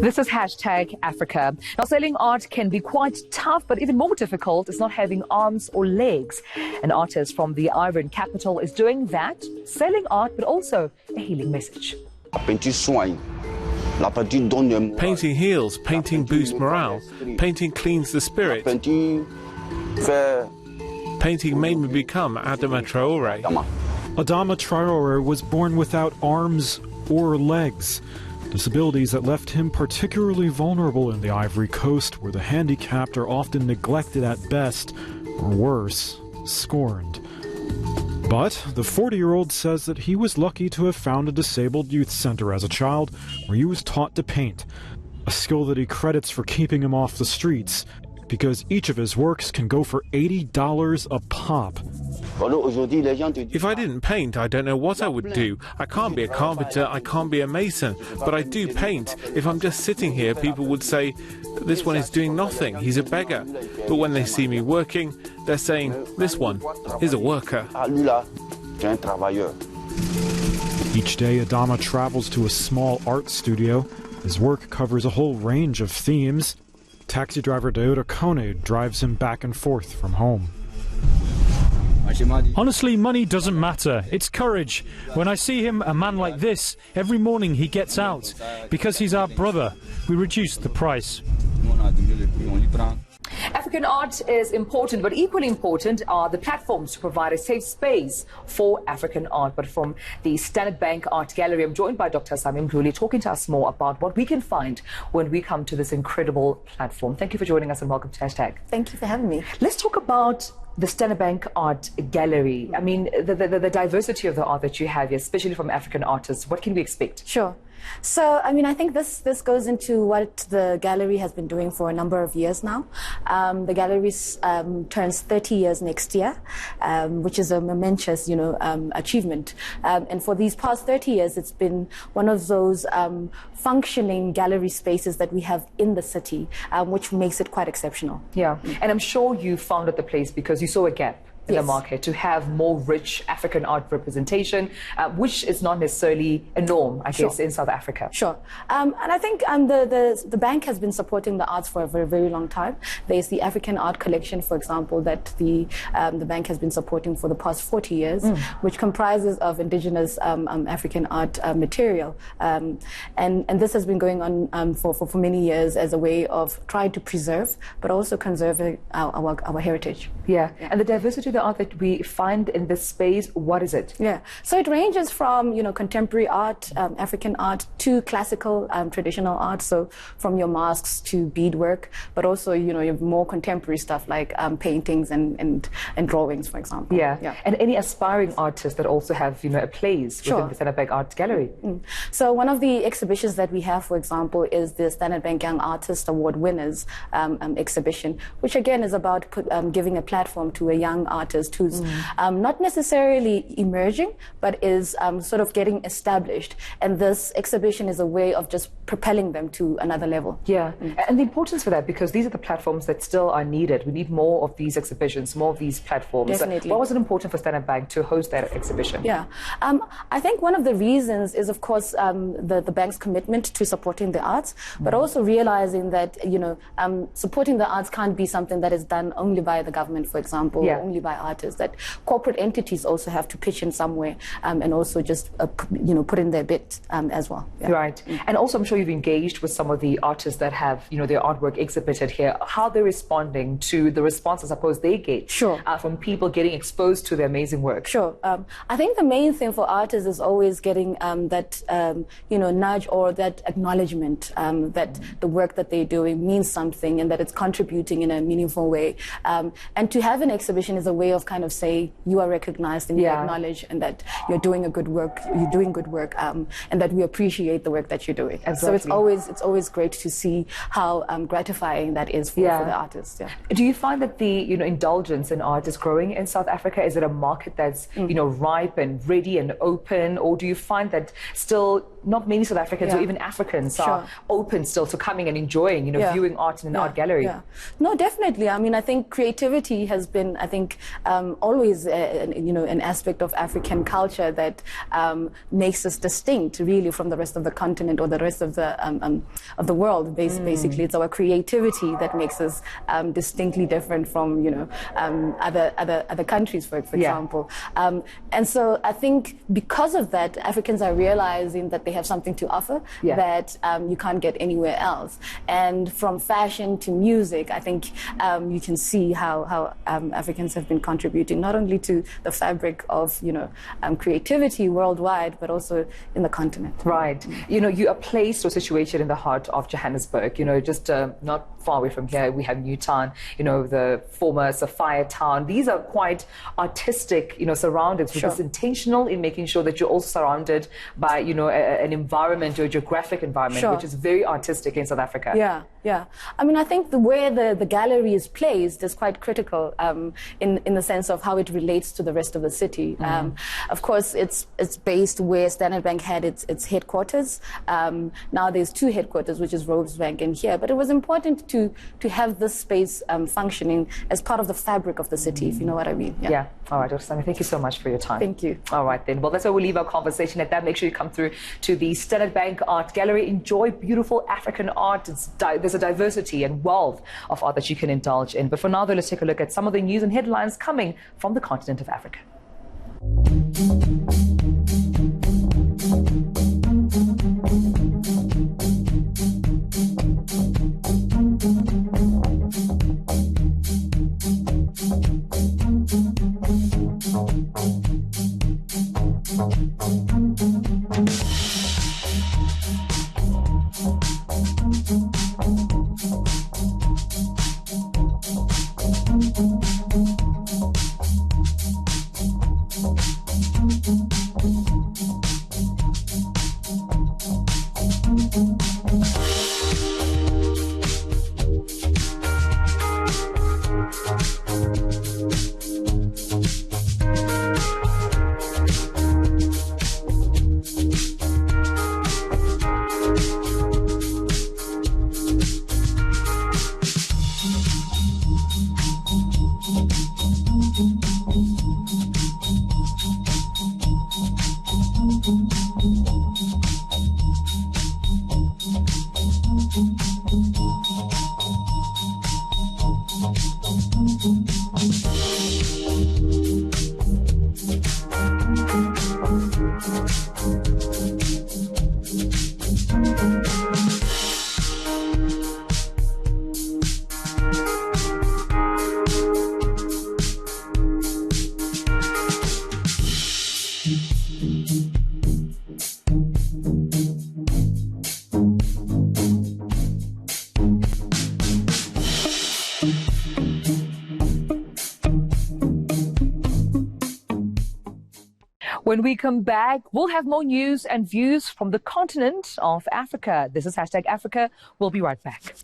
This is #Africa. Now, selling art can be quite tough, but even more difficult is not having arms or legs. An artist from the Ivorian capital is doing that, selling art, but also a healing message. Painting heals, painting boosts morale, painting cleans the spirit. Painting made me become Adama Traore. Adama Traore was born without arms or legs, disabilities that left him particularly vulnerable in the Ivory Coast, where the handicapped are often neglected at best, or worse, scorned. But the 40-year-old says that he was lucky to have found a disabled youth center as a child, where he was taught to paint, a skill that he credits for keeping him off the streets, because each of his works can go for $80 a pop. If I didn't paint, I don't know what I would do. I can't be a carpenter, I can't be a mason, but I do paint. If I'm just sitting here, people would say, this one is doing nothing, he's a beggar. But when they see me working, they're saying, this one is a worker. Each day, Adama travels to a small art studio. His work covers a whole range of themes. Taxi driver Deoda Kone drives him back and forth from home. Honestly, money doesn't matter. It's courage. When I see him, a man like this, every morning he gets out. Because he's our brother, we reduce the price. African art is important, but equally important are the platforms to provide a safe space for African art. But from the Standard Bank Art Gallery, I'm joined by Dr. Samim Mdluli, talking to us more about what we can find when we come to this incredible platform. Thank you for joining us and welcome to #. Thank you for having me. Let's talk about the Standard Bank Art Gallery. I mean, the diversity of the art that you have here, especially from African artists, what can we expect? Sure. So, I mean, I think this goes into what the gallery has been doing for a number of years now. The gallery turns 30 years next year, which is a momentous, achievement. And for these past 30 years, it's been one of those functioning gallery spaces that we have in the city, which makes it quite exceptional. Yeah, and I'm sure you founded the place because you saw a gap in the market to have more rich African art representation, which is not necessarily a norm, I guess, in South Africa. Sure. And I think the bank has been supporting the arts for a very, very long time. There's the African Art Collection, for example, that the bank has been supporting for the past 40 years, which comprises of indigenous African art material. And this has been going on for many years as a way of trying to preserve, but also conserve our heritage. Yeah, and the diversity of the art that we find in this space, what is it? Yeah, so it ranges from, contemporary art, African art, to classical, traditional art, so from your masks to beadwork, but also, your more contemporary stuff like paintings and drawings, for example. Yeah, and any aspiring artists that also have, a place within the Standard Bank Art Gallery. So one of the exhibitions that we have, for example, is the Standard Bank Young Artist Award Winners exhibition, which again is about giving a platform to a young artist who's not necessarily emerging, but is sort of getting established. And this exhibition is a way of just propelling them to another level. Yeah, and the importance for that, because these are the platforms that still are needed. We need more of these exhibitions, more of these platforms. Definitely. Why was it important for Standard Bank to host that exhibition? Yeah, I think one of the reasons is, of course, the bank's commitment to supporting the arts, but also realizing that, supporting the arts can't be something that is done only by the government, for example, or only by artists, that corporate entities also have to pitch in some way and also just, put in their bit as well. Yeah. Right. And also, I'm sure you've engaged with some of the artists that have, their artwork exhibited here, how they're responding to the response, I suppose, they get from people getting exposed to their amazing work. Sure. I think the main thing for artists is always getting that, nudge or that acknowledgement that the work that they're doing means something and that it's contributing in a meaningful way. And to have an exhibition is a way of kind of say you are recognized and you're acknowledged and that you're doing good work, and that we appreciate the work that you're doing. Exactly. So it's always great to see how gratifying that is for the artists. Yeah. Do you find that the indulgence in art is growing in South Africa? Is it a market that's ripe and ready and open, or do you find that still not many South Africans or even Africans are open still to coming and enjoying viewing art in an art gallery? Yeah. No, definitely. I mean, I think creativity has been, always, an aspect of African culture that makes us distinct, really, from the rest of the continent or the rest of the world. Basically, it's our creativity that makes us distinctly different from, other countries, for example. And so I think because of that, Africans are realizing that they have something to offer that you can't get anywhere else. And from fashion to music, I think you can see how Africans have been contributing not only to the fabric of creativity worldwide, but also in the continent. Right. You are placed or situated in the heart of Johannesburg. Just not far away from here, we have Newtown. The former Sapphire Town. These are quite artistic, surroundings. Which is intentional in making sure that you're also surrounded by, an environment or a geographic environment, which is very artistic in South Africa. Yeah. I mean, I think the way the gallery is placed is quite critical in the sense of how it relates to the rest of the city. Of course, it's based where Standard Bank had its headquarters. Now there's two headquarters, which is Rosebank and here. But it was important to have this space functioning as part of the fabric of the city, if you know what I mean. Yeah. All right, Dr. Sami, thank you so much for your time. Thank you. All right, then. Well, that's where we'll leave our conversation at that. Make sure you come through to the Standard Bank Art Gallery. Enjoy beautiful African art. There's a diversity and wealth of art that you can indulge in. But for now, though, let's take a look at some of the news and headlines coming from the continent of Africa. When we come back, we'll have more news and views from the continent of Africa. This is #Africa. We'll be right back.